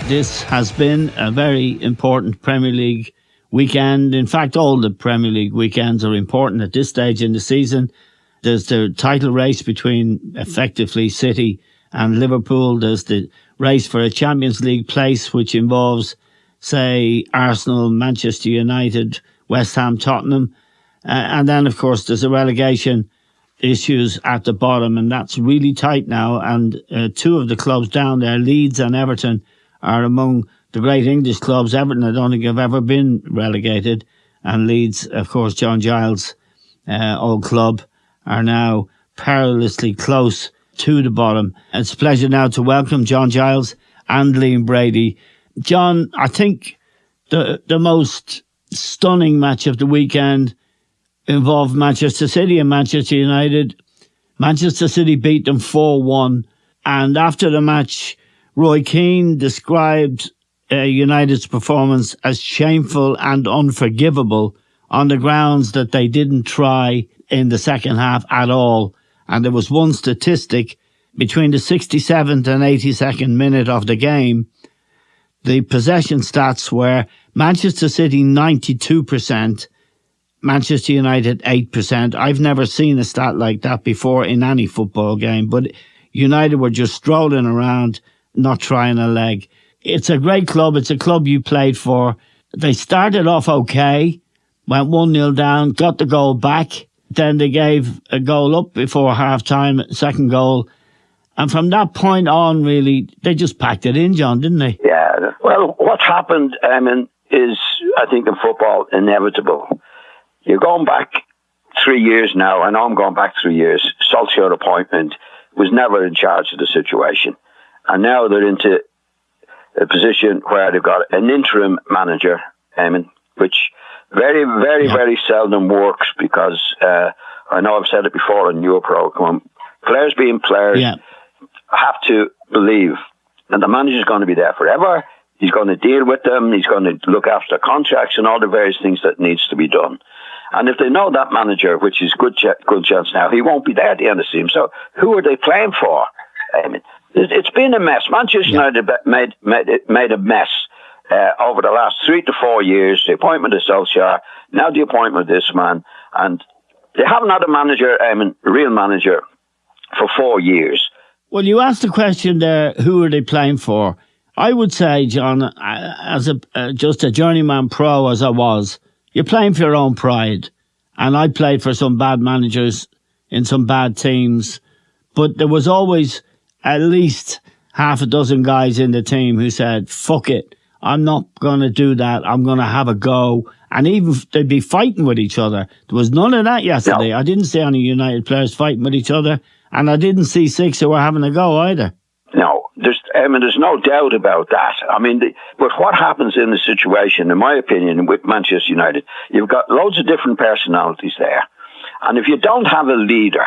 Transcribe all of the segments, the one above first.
This has been a very important Premier League weekend. In fact, all the Premier League weekends are important at this stage in the season. There's the title race between effectively City and Liverpool. There's the race for a Champions League place, which involves, say, Arsenal, Manchester United, West Ham, Tottenham. And then, of course, there's a relegation issues at the bottom, and that's really tight now. And two of the clubs down there, Leeds and Everton, are among the great English clubs. Everton, I don't think have ever been relegated. And Leeds, of course, John Giles' old club, are now perilously close to the bottom. It's a pleasure now to welcome John Giles and Liam Brady. John, I think the most stunning match of the weekend involved Manchester City and Manchester United. Manchester City beat them 4-1. And after the match, Roy Keane described United's performance as shameful and unforgivable on the grounds that they didn't try in the second half at all. And there was one statistic between the 67th and 82nd minute of the game. The possession stats were Manchester City 92%, Manchester United 8%. I've never seen a stat like that before in any football game, but United were just strolling around, not trying a leg. It's a great club. It's a club you played for. They started off okay, went 1-0 down, got the goal back. Then they gave a goal up before half-time, second goal. And from that point on, really, they just packed it in, John, didn't they? Yeah. Well, what's happened, is, I think, in football, inevitable. You're going back 3 years now. I know I'm going back 3 years. Solskjaer appointment was never in charge of the situation. And now they're into a position where they've got an interim manager, which very seldom works because I know I've said it before in your program. Players being players have to believe that the manager's going to be there forever. He's going to deal with them. He's going to look after contracts and all the various things that needs to be done. And if they know that manager, which is good chance now, he won't be there at the end of the season. So who are they playing for? It's been a mess. Manchester United made a mess over the last 3 to 4 years. The appointment of Solskjaer, now the appointment of this man, and they haven't had a manager, a real manager, for 4 years. Well, you asked the question there, who are they playing for? I would say, John, as just a journeyman pro as I was, you're playing for your own pride. And I played for some bad managers in some bad teams, but there was always at least half a dozen guys in the team who said, fuck it, I'm not going to do that. I'm going to have a go. And even they'd be fighting with each other. There was none of that yesterday. No. I didn't see any United players fighting with each other. And I didn't see 6 who were having a go either. No, there's no doubt about that. But what happens in the situation, in my opinion, with Manchester United, you've got loads of different personalities there. And if you don't have a leader,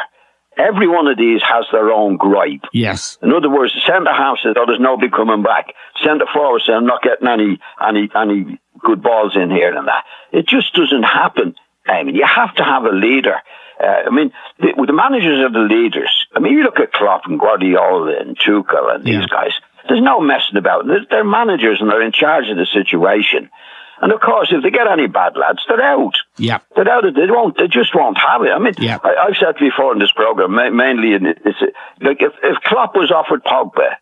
every one of these has their own gripe. Yes. In other words, the centre-half says, there's nobody coming back. Centre-forward says, I'm not getting any good balls in here and that. It just doesn't happen. You have to have a leader. The managers are the leaders. You look at Klopp and Guardiola and Tuchel and these guys. There's no messing about. They're managers and they're in charge of the situation. And of course, if they get any bad lads, they're out. Yeah, they're out. They just won't have it. I've said before in this program, mainly, if Klopp was offered Pogba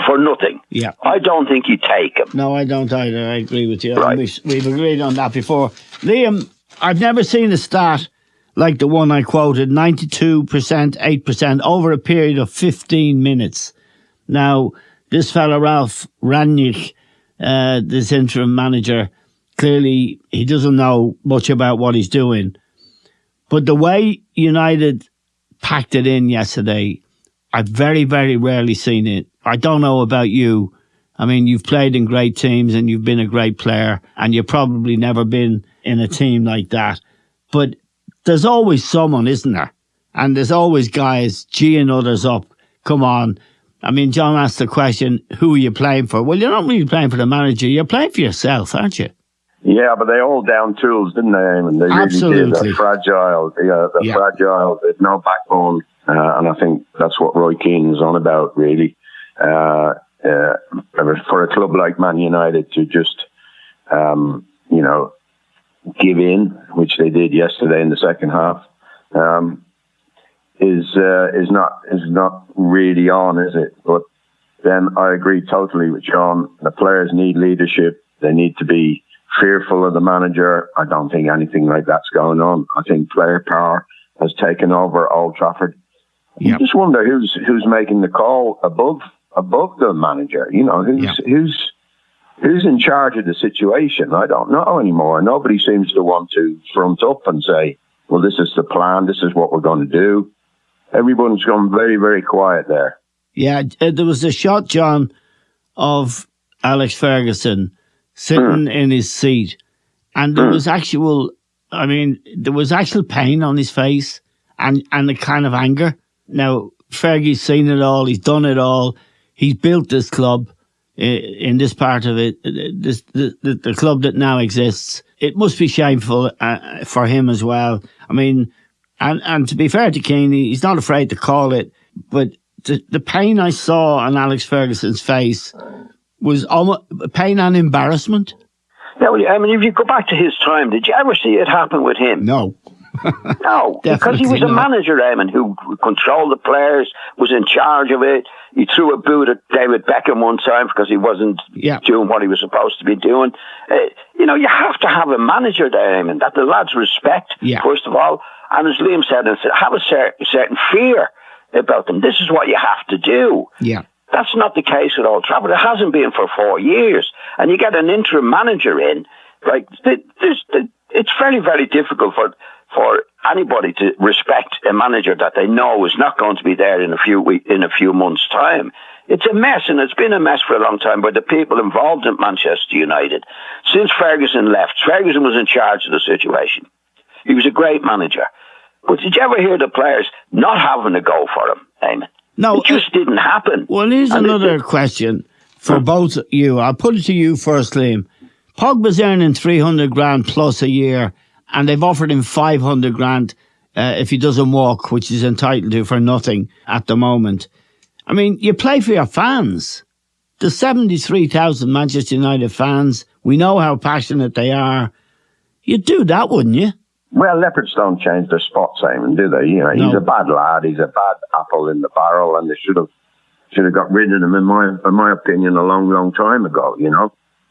for nothing, I don't think he'd take him. No, I don't either. I agree with you. Right. We've agreed on that before. Liam, I've never seen a stat like the one I quoted, 92%, 8% over a period of 15 minutes. Now, this fella, Ralph Rangnick, this interim manager, clearly he doesn't know much about what he's doing. But the way United packed it in yesterday, I've very, very rarely seen it. I don't know about you. You've played in great teams and you've been a great player and you've probably never been in a team like that. But there's always someone, isn't there? And there's always guys geeing others up. Come on. John asked the question, who are you playing for? Well, you're not really playing for the manager. You're playing for yourself, aren't you? Yeah, but they all down tools, didn't they, Eamon? They Absolutely. Really did. They're fragile. They're fragile. There's no backbone. And I think that's what Roy Keane is on about, really. for a club like Man United to just, give in, which they did yesterday in the second half, is not really on, is it? But then I agree totally with John. The players need leadership. They need to be fearful of the manager. I don't think anything like that's going on. I think player power has taken over Old Trafford. Yep. I just wonder who's making the call above the manager. Who's in charge of the situation? I don't know anymore. Nobody seems to want to front up and say, well, this is the plan. This is what we're going to do. Everyone's gone very, very quiet there. Yeah, there was a shot, John, of Alex Ferguson sitting in his seat, and there was actual pain on his face and a kind of anger. Now, Fergie's seen it all. He's done it all. He's built this club in this part of it, the club that now exists. It must be shameful for him as well. I mean, and to be fair to Keane, he's not afraid to call it, but the pain I saw on Alex Ferguson's face was almost pain and embarrassment. Yeah, well, I mean, if you go back to his time, did you ever see it happen with him? No. No, because he was a manager, Eamon, who controlled the players, was in charge of it. He threw a boot at David Beckham one time because he wasn't doing what he was supposed to be doing. You have to have a manager there, Eamon, that the lads respect, first of all. And as Liam said, have a certain fear about them. This is what you have to do. Yeah. That's not the case at Old Trafford. It hasn't been for 4 years. And you get an interim manager in, like, it's very, very difficult for anybody to respect a manager that they know is not going to be there in a few months' time. It's a mess, and it's been a mess for a long time by the people involved in Manchester United. Since Ferguson left, Ferguson was in charge of the situation. He was a great manager. But did you ever hear the players not having a go for him, Eamon? No. It just didn't happen. Well, here's another question for both of you. I'll put it to you first, Liam. Pogba's earning 300 grand plus a year, and they've offered him 500 grand if he doesn't walk, which he's entitled to for nothing at the moment. I mean, you play for your fans. The 73,000 Manchester United fans, we know how passionate they are. You'd do that, wouldn't you? Well, leopards don't change their spots, Eamon, do they? He's a bad lad. He's a bad apple in the barrel, and they should have got rid of him, in my opinion, a long, long time ago.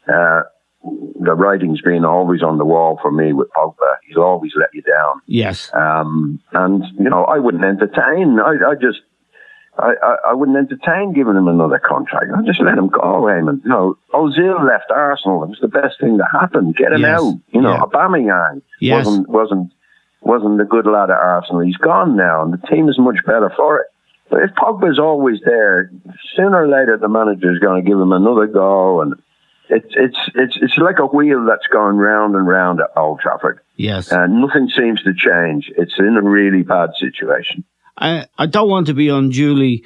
The writing's been always on the wall for me with Pogba. He's always let you down. Yes. And I wouldn't entertain. I wouldn't entertain giving him another contract. I'd just let him go, Eamon. Ozil left Arsenal. It was the best thing that happened. Get him out. Aubameyang wasn't a good lad at Arsenal. He's gone now, and the team is much better for it. But if Pogba's always there, sooner or later the manager's going to give him another go, and it's like a wheel that's going round and round at Old Trafford. Yes. And nothing seems to change. It's in a really bad situation. I don't want to be unduly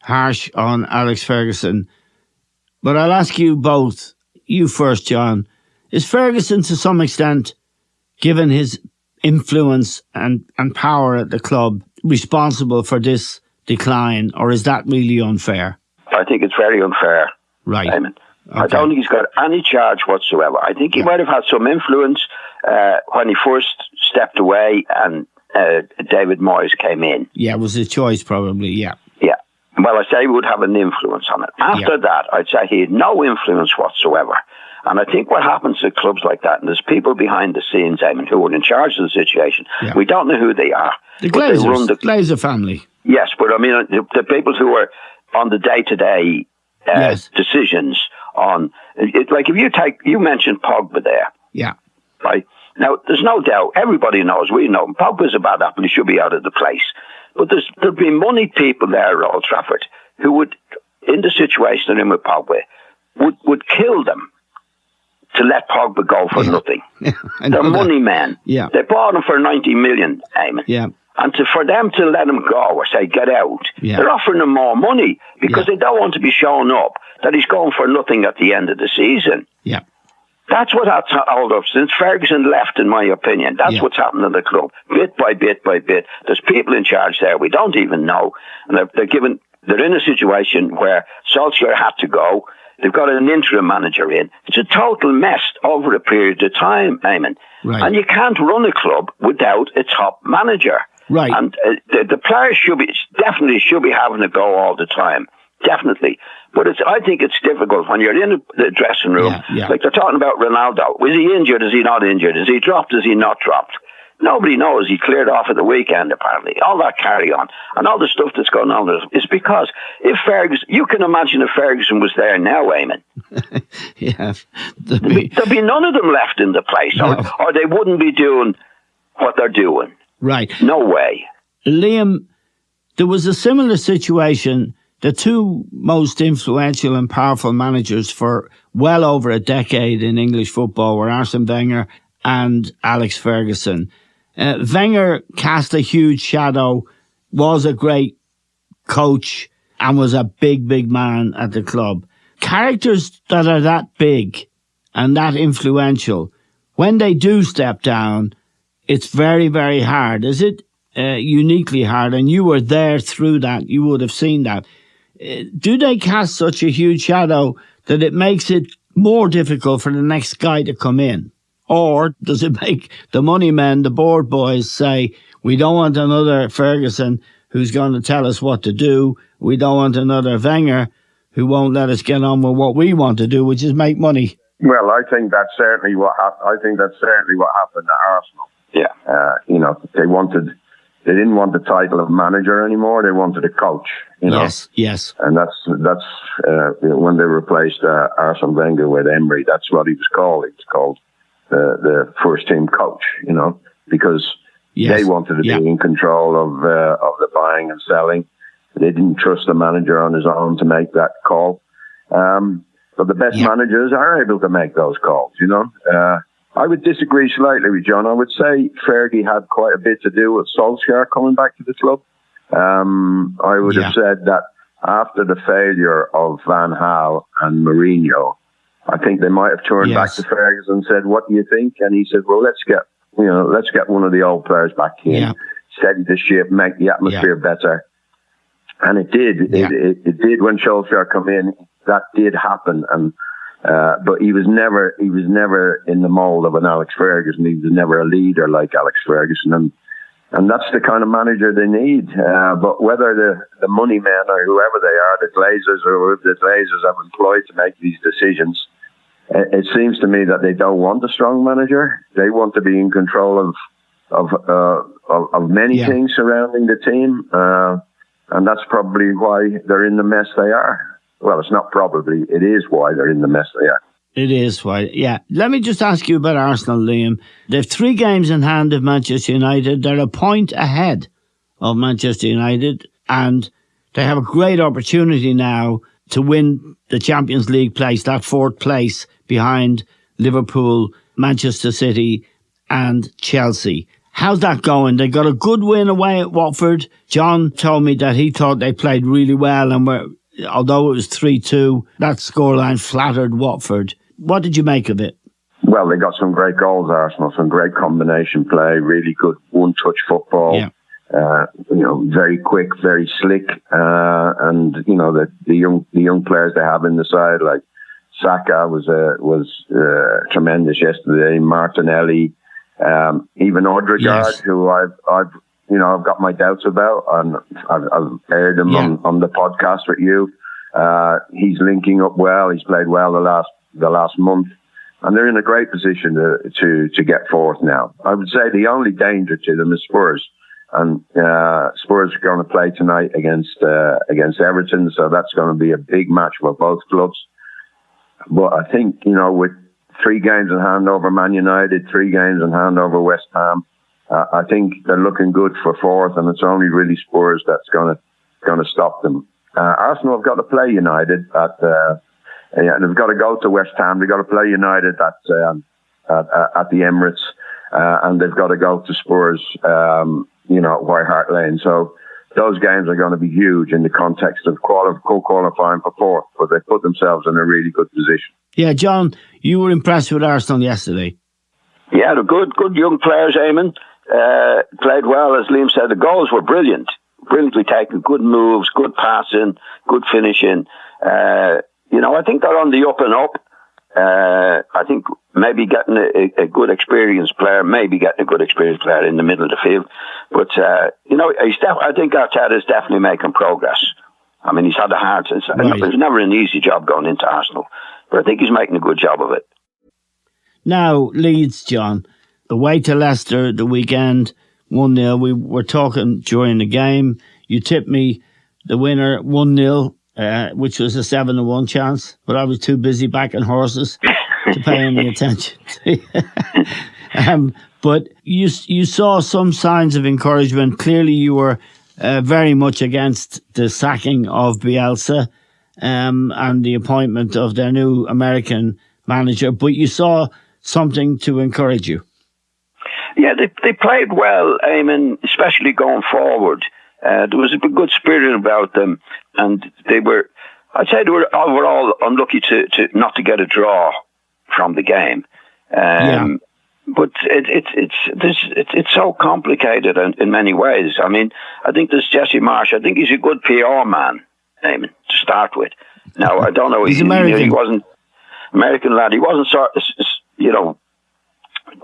harsh on Alex Ferguson, but I'll ask you both. You first, John. Is Ferguson, to some extent, given his influence and power at the club, responsible for this decline, or is that really unfair? I think it's very unfair. Right. Eamon. Okay. I don't think he's got any charge whatsoever. I think he might have had some influence when he first stepped away and David Moyes came in. Yeah, it was his choice probably, yeah. Yeah. Well, I say he would have an influence on it. After that, I'd say he had no influence whatsoever. And I think what happens to clubs like that, and there's people behind the scenes, Eamon, who are in charge of the situation. Yeah. We don't know who they are. The Glazers, the Glazer family. Yes, but I mean, the people who are on the day-to-day decisions on, like if you mentioned Pogba there. Yeah. Right? Now, there's no doubt, everybody knows, we know, Pogba's a bad apple, he should be out of the place. But there'll be moneyed people there at Old Trafford who would, in the situation they're in with Pogba, would kill them to let Pogba go for nothing. They're money men. Yeah. They bought him for 90 million, Eamon. Yeah. And for them to let him go or say, get out, they're offering him more money because they don't want to be shown up that he's going for nothing at the end of the season. Yeah. That's what that's held up since Ferguson left, in my opinion. That's what's happened in the club, bit by bit by bit. There's people in charge there we don't even know, and they're giving they're in a situation where Solskjaer had to go. They've got an interim manager in. It's a total mess over a period of time, Eamon. Right. And you can't run a club without a top manager. Right. And the players should be having a go all the time. Definitely. But I think it's difficult when you're in the dressing room. Yeah. Like they're talking about Ronaldo. Was he injured? Is he not injured? Is he dropped? Is he not dropped? Nobody knows. He cleared off at the weekend, apparently. All that carry on. And all the stuff that's going on is because if Ferguson, you can imagine if Ferguson was there now, Eamon. Yeah. There'd be none of them left in the place, or they wouldn't be doing what they're doing. Right. No way. Liam, there was a similar situation. The two most influential and powerful managers for well over a decade in English football were Arsene Wenger and Alex Ferguson. Wenger cast a huge shadow, was a great coach, and was a big, big man at the club. Characters that are that big and that influential, when they do step down, it's very, very hard. Is it uniquely hard? And you were there through that. You would have seen that. Do they cast such a huge shadow that it makes it more difficult for the next guy to come in? Or does it make the money men, the board boys, say, we don't want another Ferguson who's going to tell us what to do. We don't want another Wenger who won't let us get on with what we want to do, which is make money. Well, I think that's certainly what happened at Arsenal. Yeah. They didn't want the title of manager anymore. They wanted a coach. Yes. And that's when they replaced Arsene Wenger with Emery. That's what he was called. He was called the first team coach. Because they wanted to be in control of the buying and selling. They didn't trust the manager on his own to make that call. But the best managers are able to make those calls. I would disagree slightly with John. I would say Fergie had quite a bit to do with Solskjaer coming back to the club. I would have said that after the failure of Van Gaal and Mourinho, I think they might have turned back to Ferguson and said, "What do you think?" And he said, "Well, let's get one of the old players back in, steady the ship, make the atmosphere better." And it did. It did when Solskjaer come in. That did happen, and. But he was never in the mold of an Alex Ferguson. He was never a leader like Alex Ferguson, and that's the kind of manager they need. But whether the money men or whoever they are, the Glazers or whoever the Glazers have employed to make these decisions, it seems to me that they don't want a strong manager. They want to be in control of many things surrounding the team, and that's probably why they're in the mess they are. Well, it's not probably. It is why they're in the mess they are. It is why, yeah. Let me just ask you about Arsenal, Liam. They've 3 games in hand of Manchester United. They're a point ahead of Manchester United, and they have a great opportunity now to win the Champions League place, that 4th place behind Liverpool, Manchester City and Chelsea. How's that going? They got a good win away at Watford. John told me that he thought they played really well and although it was 3-2, that scoreline flattered Watford. What did you make of it? Well, they got some great goals, Arsenal, some great combination play, really good one-touch football. Yeah. Very quick, very slick, and the young players they have in the side, like Saka was tremendous yesterday. Martinelli, even Odegaard, who I've got my doubts about, and I've aired him on the podcast with you. He's linking up well. He's played well the last month, and they're in a great position to get 4th now. I would say the only danger to them is Spurs, and Spurs are going to play tonight against Everton, so that's going to be a big match for both clubs. But I think with 3 games in hand over Man United, 3 games in hand over West Ham. I think they're looking good for 4th, and it's only really Spurs that's going to stop them. Arsenal have got to play United they've got to go to West Ham. They've got to play United at the Emirates, and they've got to go to Spurs, at White Hart Lane. So those games are going to be huge in the context of qualifying for 4th, but they put themselves in a really good position. Yeah, John, you were impressed with Arsenal yesterday. Yeah, they're good young players, Eamon. Played well, as Liam said. The goals were brilliant. brilliantly taken, good moves, good passing, good finishing. I think they're on the up and up. I think maybe getting a good experienced player, in the middle of the field. But, I think Arteta is definitely making progress. I mean, he's had a hard... It was never an easy job going into Arsenal, but I think he's making a good job of it. Now, Leeds, John, the way to Leicester the weekend, 1-0. We were talking during the game. You tipped me the winner 1-0. Which was a 7-1 chance, but I was too busy backing horses to pay any attention. But you saw some signs of encouragement. Clearly, you were very much against the sacking of Bielsa and the appointment of their new American manager, but you saw something to encourage you. Yeah, they played well, Eamon, especially going forward. There was a good spirit about them, and I'd say they were overall unlucky to not to get a draw from the game. But it's so complicated in many ways. I mean, I think there's Jesse Marsh. I think he's a good PR man, Eamon, to start with. Now, I don't know. He's American. He wasn't American lad. He wasn't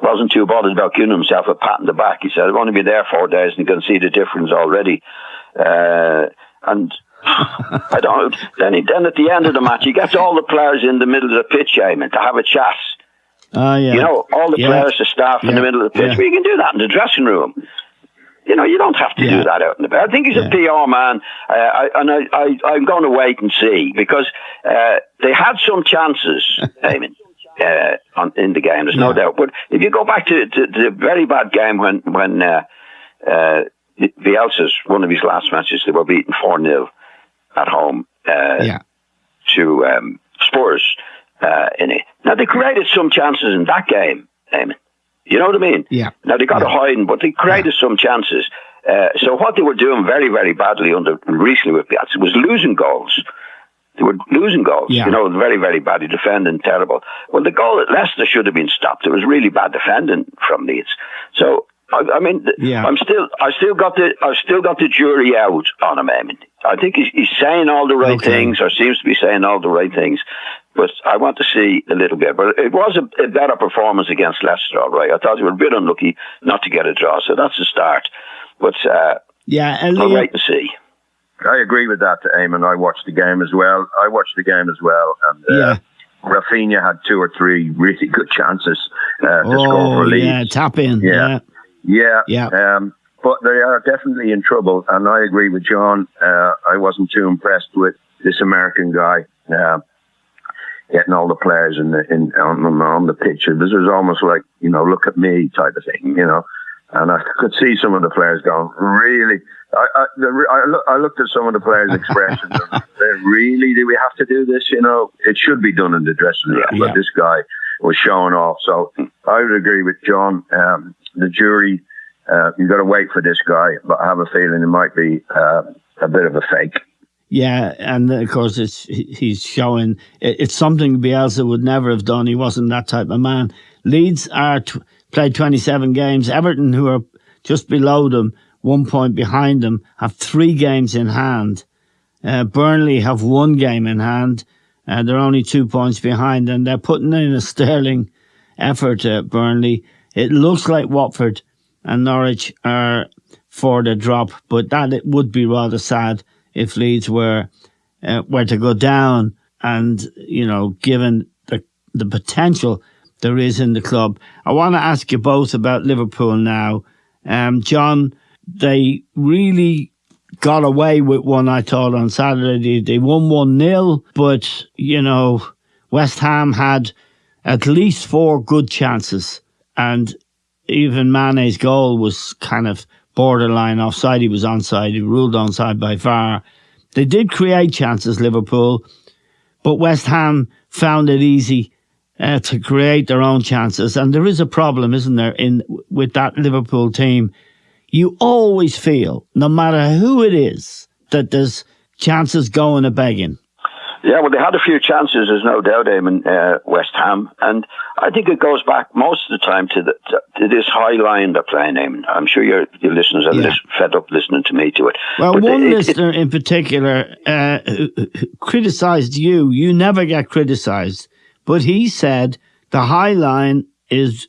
wasn't too bothered about giving himself a pat on the back. He said, I've only been there 4 days and you can see the difference already. And I don't know. Then at the end of the match, he gets all the players in the middle of the pitch, Eamon, to have a chat. All the players, the staff in the middle of the pitch. Well, you can do that in the dressing room. You don't have to do that out in the bed. I think he's a PR man, I'm going to wait and see, because they had some chances, Eamon, in the game, there's no doubt. But if you go back to the very bad game when Bielsa's, one of his last matches, they were beaten 4-0 at home to Spurs in it. Now, they created some chances in that game, Eamon. You know what I mean? Yeah. Now, they got a hiding, but they created some chances. So what they were doing very, very badly recently with Bielsa was losing goals. They were losing goals, very, very badly defending, terrible. Well, the goal at Leicester should have been stopped. It was really bad defending from Leeds. So, I still got the jury out on him, Eamon. I think he's saying all the right things, or seems to be saying all the right things. But I want to see a little bit. But it was a better performance against Leicester, all right. I thought they were a bit unlucky not to get a draw, so that's a start. But I'll wait and see. I agree with that, Eamon. I watched the game as well. And Rafinha had 2 or 3 really good chances to score for Leeds. Yeah, tap in. But they are definitely in trouble, and I agree with John. I wasn't too impressed with this American guy getting all the players on the pitch. This was almost like, look at me type of thing, And I could see some of the players going, really? I looked at some of the players' expressions and said, really, do we have to do this? It should be done in the dressing room. But this guy was showing off. So I would agree with John. The jury, you've got to wait for this guy, but I have a feeling it might be a bit of a fake. Yeah, and of course he's showing it's something Bielsa would never have done. He wasn't that type of man. Leeds are played 27 games. Everton, who are just below them, 1 point behind them, have 3 games in hand. Burnley have 1 game in hand. They're only 2 points behind, and they're putting in a sterling effort at Burnley. It looks like Watford and Norwich are for the drop, but that it would be rather sad if Leeds were to go down, and given the potential there is in the club. I want to ask you both about Liverpool now. John, they really got away with one, I thought, on Saturday. They won 1-0, but, West Ham had at least 4 good chances, and even Mane's goal was kind of borderline offside. He was onside. He ruled onside by VAR. They did create chances, Liverpool, but West Ham found it easy to create their own chances. And there is a problem, isn't there, with that Liverpool team? You always feel, no matter who it is, that there's chances going a begging. Yeah, well, they had a few chances, there's no doubt, Eamon, West Ham. And I think it goes back most of the time to this high line they're playing, Eamon. I'm sure your listeners are fed up listening to me to it. Well, but one listener in particular criticised you. You never get criticised. But he said the high line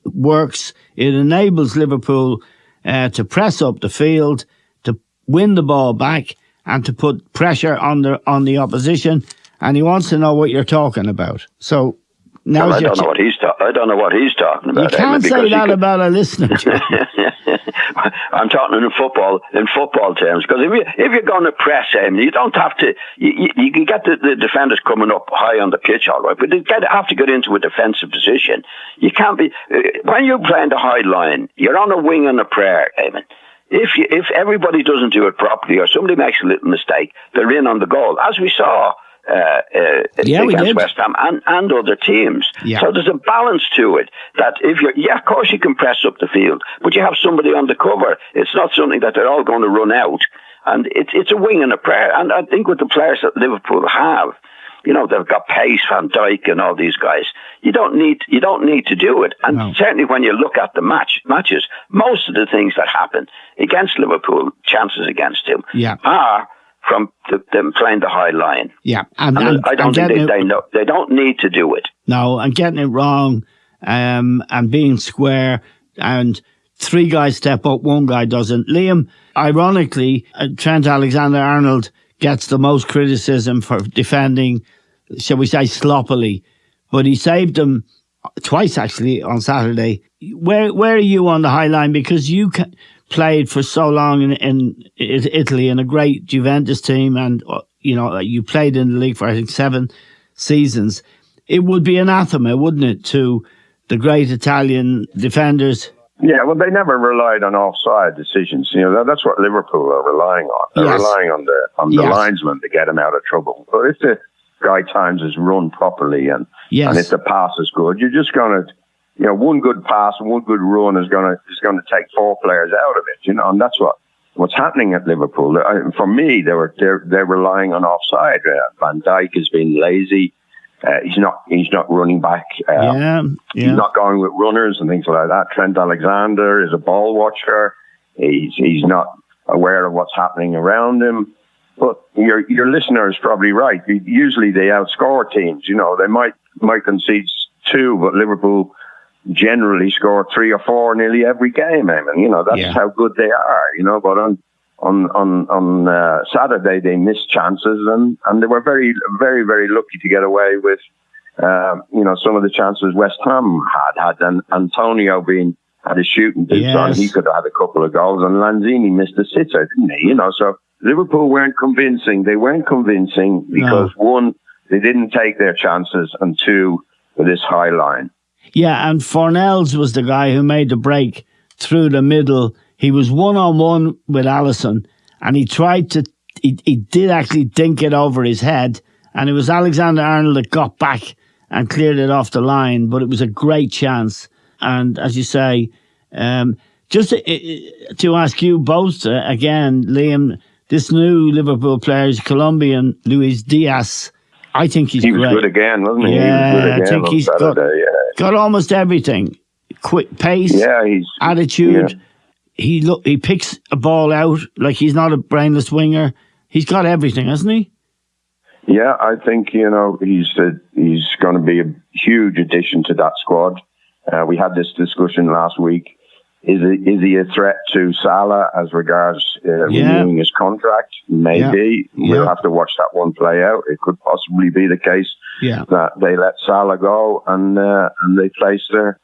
works. It enables Liverpool to press up the field, to win the ball back, and to put pressure on the opposition. And he wants to know what you're talking about. So now I don't know what he's talking about. You can't say that about a listener. I'm talking in football terms, because if you're going to press him, you don't have to. You can get the defenders coming up high on the pitch, all right, but they have to get into a defensive position. You can't be when you're playing the high line. You're on a wing and a prayer, Eamon. If everybody doesn't do it properly, or somebody makes a little mistake, they're in on the goal, as we saw. Against West Ham and other teams. Yeah. So there's a balance to it that of course you can press up the field, but you have somebody on the cover. It's not something that they're all going to run out. And it's a wing and a prayer. And I think with the players that Liverpool have, they've got pace, Van Dijk and all these guys. You don't need to do it. And certainly when you look at the matches, most of the things that happen against Liverpool, chances against him, are from them playing the high line. Yeah. And I don't think they don't need to do it. No, and getting it wrong and being square, and three guys step up, one guy doesn't. Liam, ironically, Trent Alexander-Arnold gets the most criticism for defending, shall we say, sloppily. But he saved them twice, actually, on Saturday. Where are you on the high line? Because you played for so long in Italy in a great Juventus team, and you played in the league for I think 7 seasons. It would be anathema, wouldn't it, to the great Italian defenders? Yeah, well, they never relied on offside decisions. That's what Liverpool are relying on. They're relying on the linesman to get them out of trouble. But if the guy times his run properly and if the pass is good, you're just going to. One good pass and one good run is going to take 4 players out of it. And that's what's happening at Liverpool. For me, they're relying on offside. Van Dijk has been lazy. He's not running back. He's not going with runners and things like that. Trent Alexander is a ball watcher. He's not aware of what's happening around him. But your listener is probably right. Usually they outscore teams. They might concede 2, but Liverpool generally score 3 or 4 nearly every game, Eamon. That's how good they are, but on Saturday they missed chances and they were very, very, very lucky to get away with, some of the chances West Ham had Antonio had a shooting boots on, he could have had a couple of goals, and Lanzini missed a sitter, didn't he? So Liverpool weren't convincing. They weren't convincing because 1, they didn't take their chances, and 2, for this high line. Yeah, and Fornells was the guy who made the break through the middle. He was one-on-one with Alisson, and he did actually dink it over his head, and it was Alexander-Arnold that got back and cleared it off the line, but it was a great chance. And as you say, just to ask you both again, Liam, this new Liverpool player is Colombian, Luis Diaz. I think he was good again, wasn't he? Yeah, he was good again I think he's got almost everything. Quick pace, attitude. Yeah. He picks a ball out like he's not a brainless winger. He's got everything, hasn't he? Yeah, I think he's going to be a huge addition to that squad. We had this discussion last week. Is he a threat to Salah as regards renewing his contract? Maybe. Yeah. We'll have to watch that one play out. It could possibly be the case that they let Salah go and they place their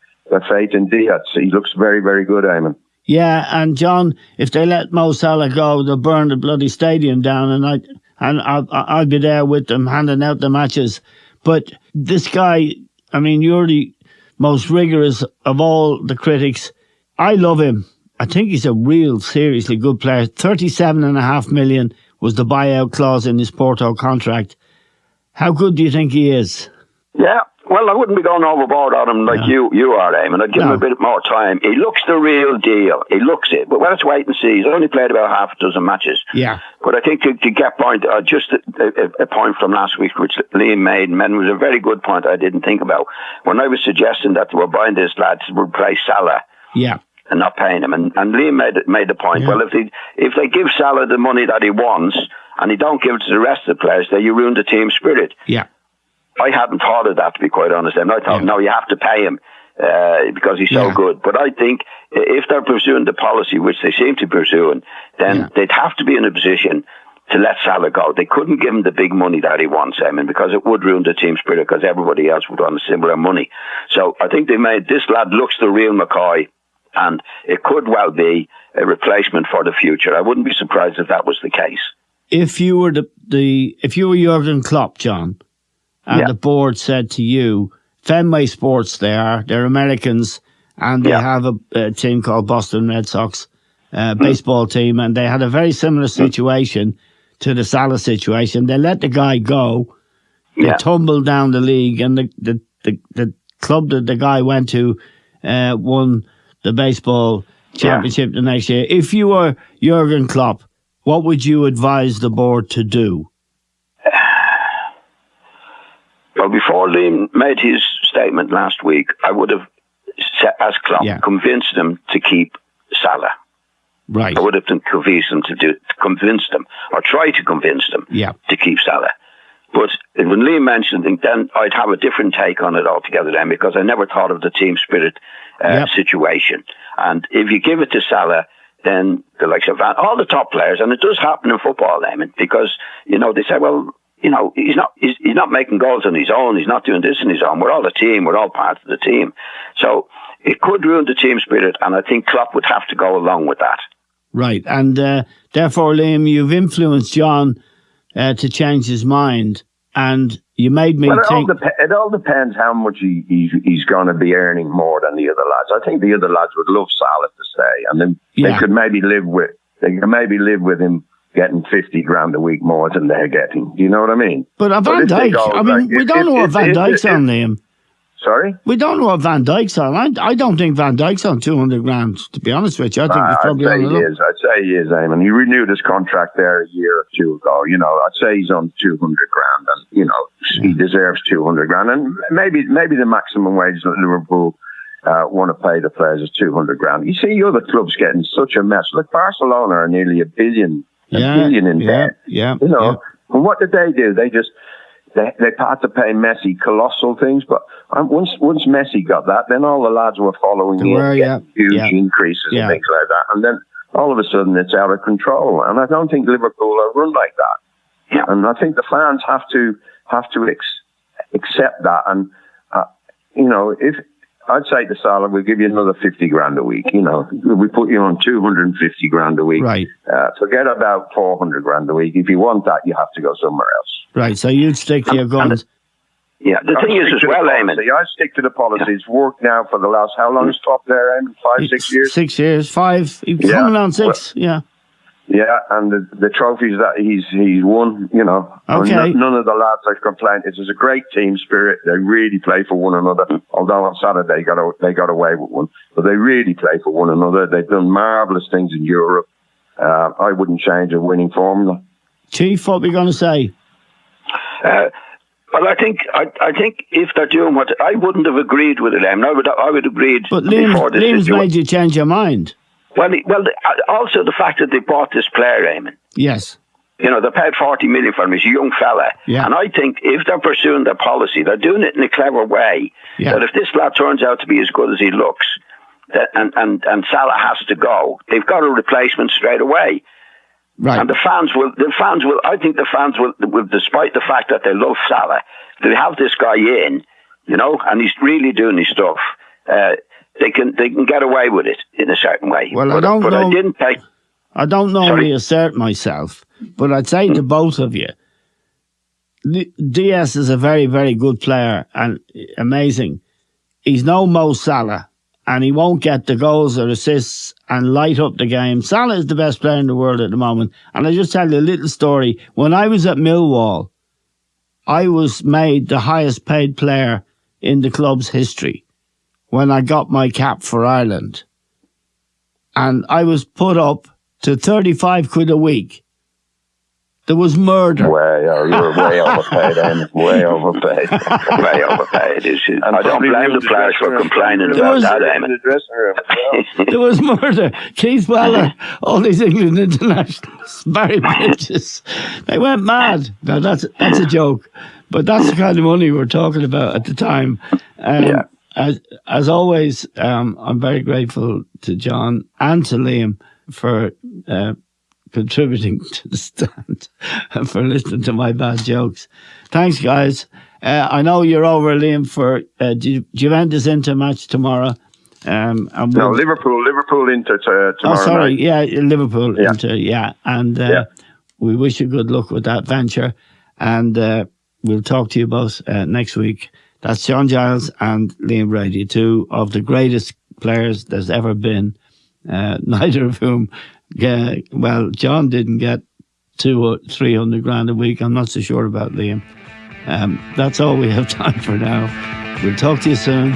fate in Diaz. He looks very, very good, Eamon. Yeah, and John, if they let Mo Salah go, they'll burn the bloody stadium down, and I'll be there with them handing out the matches. But this guy, you're the most rigorous of all the critics. I love him. I think he's a real seriously good player. 37.5 million was the buyout clause in his Porto contract. How good do you think he is? Yeah, Well, I wouldn't be going overboard on him like you are, Eamon. I'd give him a bit more time. He looks the real deal. He looks it. But let's wait and see. He's only played about half a dozen matches. Yeah. But I think to get point, just a point from last week, which Liam made, and was a very good point I didn't think about. When I was suggesting that they were buying this lad to replace Salah. Yeah. And not paying him. And Liam made the point, well, if they give Salah the money that he wants and he don't give it to the rest of the players, then you ruin the team spirit. Yeah. I hadn't thought of that, to be quite honest. And I thought, no, you have to pay him because he's so good. But I think if they're pursuing the policy, which they seem to be pursuing, then they'd have to be in a position to let Salah go. They couldn't give him the big money that he wants, because it would ruin the team spirit because everybody else would want similar money. So I think they made this lad looks the real McCoy, and it could well be a replacement for the future. I wouldn't be surprised if that was the case. If you were if you were Jurgen Klopp, John, and the board said to you, Fenway Sports they're Americans, and they have a team called Boston Red Sox, baseball team, and they had a very similar situation to the Salah situation. They let the guy go, they tumbled down the league, and the club that the guy went to won the baseball championship the next year. If you were Jurgen Klopp, what would you advise the board to do? Well, before Liam made his statement last week, I would have, as Klopp, convinced them to keep Salah. Right. I would have convinced them convince them, or try to convince them to keep Salah. But when Liam mentioned it, then I'd have a different take on it altogether then, because I never thought of the team spirit situation. And if you give it to Salah, then the likes of all the top players, and it does happen in football, Eamon, because, they say, well, he's not making goals on his own. He's not doing this on his own. We're all a team. We're all part of the team. So it could ruin the team spirit, and I think Klopp would have to go along with that. Right, and therefore, Liam, you've influenced John to change his mind, and you made me think... It all depends how much he's going to be earning more than the other lads. I think the other lads would love Salah to stay, and then they could maybe live with him getting 50 grand a week more than they're getting. Do you know what I mean? But Van Dijk, we don't know what Van Dijk's on, Liam. Sorry? We don't know what Van Dijk's on. I don't think Van Dijk's on 200 grand, to be honest with you. I think he's probably on I'd say he is, Eamon. He renewed his contract there a year or two ago. I'd say he's on 200 grand, and, he deserves 200 grand. And maybe the maximum wage that Liverpool want to pay the players is 200 grand. You see other clubs getting such a mess. Like Barcelona are nearly a billion in debt. And what did they do? They had to pay Messi colossal things, but once Messi got that, then all the lads were following him, huge increases and things like that. And then all of a sudden it's out of control. And I don't think Liverpool are run like that. And I think the fans have to accept that. And if I'd say to Salah, we'll give you another 50 grand a week. We put you on 250 grand a week. Right. Forget about 400 grand a week. If you want that, you have to go somewhere else. Right. So you'd stick to your guns. The thing is as well, Eamon. I stick to the policy. It's worked now for the last, how long is Klopp there, Eamon? 6 years? 6 years, 5. He's coming on 6, Yeah, and the trophies that he's won, Okay. None of the lads have complained. It's a great team spirit. They really play for one another. Although on Saturday they got away with one, but they really play for one another. They've done marvellous things in Europe. I wouldn't change a winning formula. Chief, what are we going to say? Well, I think if they're doing what I wouldn't have agreed with it, I would agreed. But Liam's made you change your mind. Well, also the fact that they bought this player, Eamon. Yes. They paid 40 million for him. He's a young fella. Yeah. And I think if they're pursuing their policy, they're doing it in a clever way. Yeah. That if this lad turns out to be as good as he looks, and Salah has to go, they've got a replacement straight away. Right. And the fans will, I think the fans will, despite the fact that they love Salah, they have this guy in, and he's really doing his stuff. They can get away with it in a certain way. Well, I don't normally assert myself, but I'd say to both of you, Diaz is a very, very good player and amazing. He's no Mo Salah, and he won't get the goals or assists and light up the game. Salah is the best player in the world at the moment. And I'll just tell you a little story. When I was at Millwall, I was made the highest paid player in the club's history when I got my cap for Ireland. And I was put up to 35 quid a week. There was murder. You were way overpaid, Eamon. Way overpaid. Way overpaid. I don't blame the players for complaining about that, Eamon. There was murder. Keith Weller, all these England internationals, Barry Bridges, they went mad. Now that's a joke, but that's the kind of money we're talking about at the time. As always, I'm very grateful to John and to Liam for contributing to the stand and for listening to my bad jokes. Thanks, guys. I know you're over, Liam, for Juventus Inter match tomorrow. No, Liverpool Inter tomorrow. Oh, sorry, night. yeah, Liverpool Inter, yeah. And we wish you good luck with that venture. And we'll talk to you both next week. That's John Giles and Liam Brady, two of the greatest players there's ever been. Neither of whom, John didn't get 200 or 300 grand a week. I'm not so sure about Liam. That's all we have time for now. We'll talk to you soon.